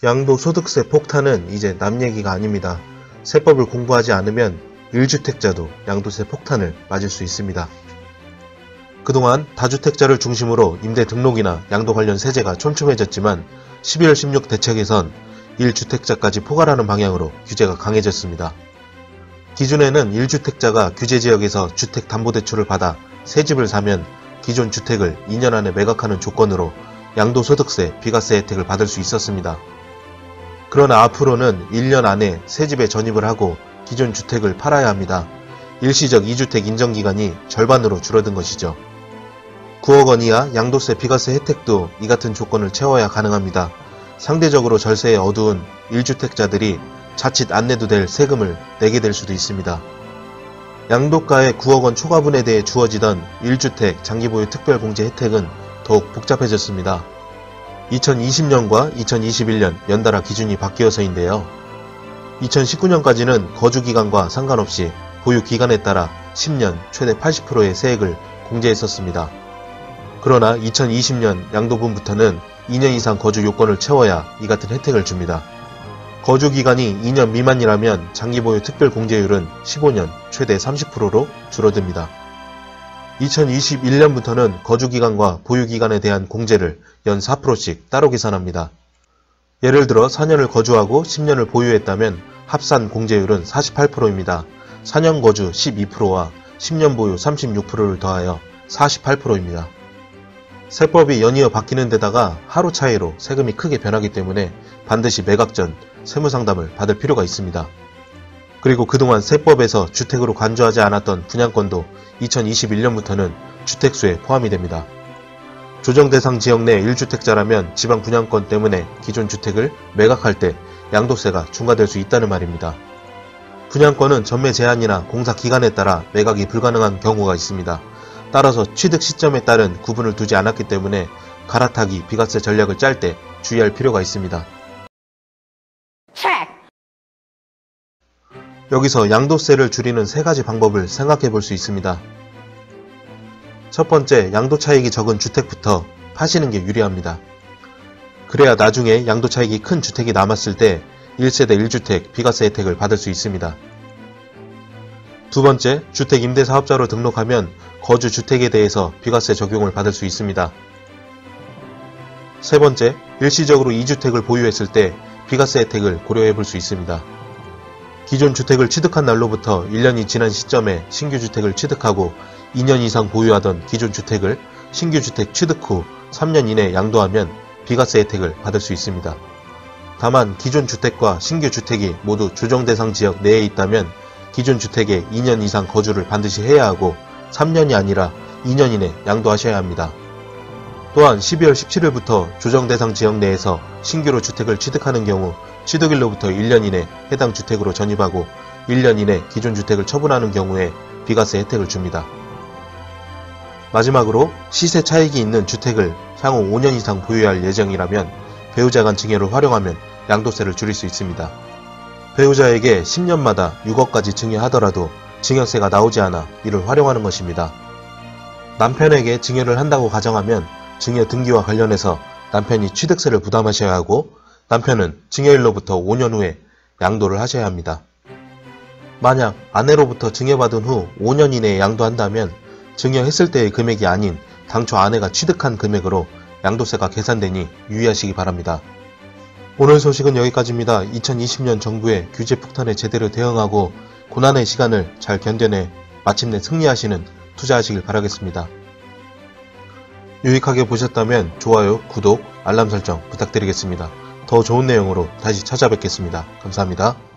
양도소득세 폭탄은 이제 남 얘기가 아닙니다. 세법을 공부하지 않으면 1주택자도 양도세 폭탄을 맞을 수 있습니다. 그동안 다주택자를 중심으로 임대 등록이나 양도 관련 세제가 촘촘해졌지만 12월 16 대책에선 1주택자까지 포괄하는 방향으로 규제가 강해졌습니다. 기존에는 1주택자가 규제지역에서 주택담보대출을 받아 새 집을 사면 기존 주택을 2년 안에 매각하는 조건으로 양도소득세, 비과세 혜택을 받을 수 있었습니다. 그러나 앞으로는 1년 안에 새 집에 전입을 하고 기존 주택을 팔아야 합니다. 일시적 2주택 인정기간이 절반으로 줄어든 것이죠. 9억 원 이하 양도세, 비과세 혜택도 이 같은 조건을 채워야 가능합니다. 상대적으로 절세에 어두운 1주택자들이 자칫 안 내도 될 세금을 내게 될 수도 있습니다. 양도가의 9억 원 초과분에 대해 주어지던 1주택 장기보유 특별공제 혜택은 더욱 복잡해졌습니다. 2020년과 2021년 연달아 기준이 바뀌어서인데요. 2019년까지는 거주기간과 상관없이 보유기간에 따라 10년 최대 80%의 세액을 공제했었습니다. 그러나 2020년 양도분부터는 2년 이상 거주 요건을 채워야 이 같은 혜택을 줍니다. 거주기간이 2년 미만이라면 장기보유 특별공제율은 15년 최대 30%로 줄어듭니다. 2021년부터는 거주기간과 보유기간에 대한 공제를 연 4%씩 따로 계산합니다. 예를 들어 4년을 거주하고 10년을 보유했다면 합산 공제율은 48%입니다. 4년 거주 12%와 10년 보유 36%를 더하여 48%입니다. 세법이 연이어 바뀌는 데다가 하루 차이로 세금이 크게 변하기 때문에 반드시 매각 전 세무상담을 받을 필요가 있습니다. 그리고 그동안 세법에서 주택으로 간주하지 않았던 분양권도 2021년부터는 주택수에 포함이 됩니다. 조정대상 지역 내 1주택자라면 지방 분양권 때문에 기존 주택을 매각할 때 양도세가 중과될 수 있다는 말입니다. 분양권은 전매 제한이나 공사 기간에 따라 매각이 불가능한 경우가 있습니다. 따라서 취득 시점에 따른 구분을 두지 않았기 때문에 갈아타기 비과세 전략을 짤 때 주의할 필요가 있습니다. 여기서 양도세를 줄이는 세 가지 방법을 생각해 볼 수 있습니다. 첫 번째, 양도 차익이 적은 주택부터 파시는 게 유리합니다. 그래야 나중에 양도 차익이 큰 주택이 남았을 때 1세대 1주택 비과세 혜택을 받을 수 있습니다. 두 번째, 주택 임대사업자로 등록하면 거주 주택에 대해서 비과세 적용을 받을 수 있습니다. 세 번째, 일시적으로 2주택을 보유했을 때 비과세 혜택을 고려해 볼 수 있습니다. 기존 주택을 취득한 날로부터 1년이 지난 시점에 신규 주택을 취득하고 2년 이상 보유하던 기존 주택을 신규 주택 취득 후 3년 이내에 양도하면 비과세 혜택을 받을 수 있습니다. 다만 기존 주택과 신규 주택이 모두 조정대상 지역 내에 있다면 기존 주택에 2년 이상 거주를 반드시 해야 하고 3년이 아니라 2년 이내 양도하셔야 합니다. 또한 12월 17일부터 조정대상 지역 내에서 신규로 주택을 취득하는 경우 취득일로부터 1년 이내 해당 주택으로 전입하고 1년 이내 기존 주택을 처분하는 경우에 비과세 혜택을 줍니다. 마지막으로 시세 차익이 있는 주택을 향후 5년 이상 보유할 예정이라면 배우자 간 증여를 활용하면 양도세를 줄일 수 있습니다. 배우자에게 10년마다 6억까지 증여하더라도 증여세가 나오지 않아 이를 활용하는 것입니다. 남편에게 증여를 한다고 가정하면 증여 등기와 관련해서 남편이 취득세를 부담하셔야 하고 남편은 증여일로부터 5년 후에 양도를 하셔야 합니다. 만약 아내로부터 증여받은 후 5년 이내에 양도한다면 증여했을 때의 금액이 아닌 당초 아내가 취득한 금액으로 양도세가 계산되니 유의하시기 바랍니다. 오늘 소식은 여기까지입니다. 2020년 정부의 규제 폭탄에 제대로 대응하고 고난의 시간을 잘 견뎌내 마침내 승리하시는 투자하시길 바라겠습니다. 유익하게 보셨다면 좋아요, 구독, 알람 설정 부탁드리겠습니다. 더 좋은 내용으로 다시 찾아뵙겠습니다. 감사합니다.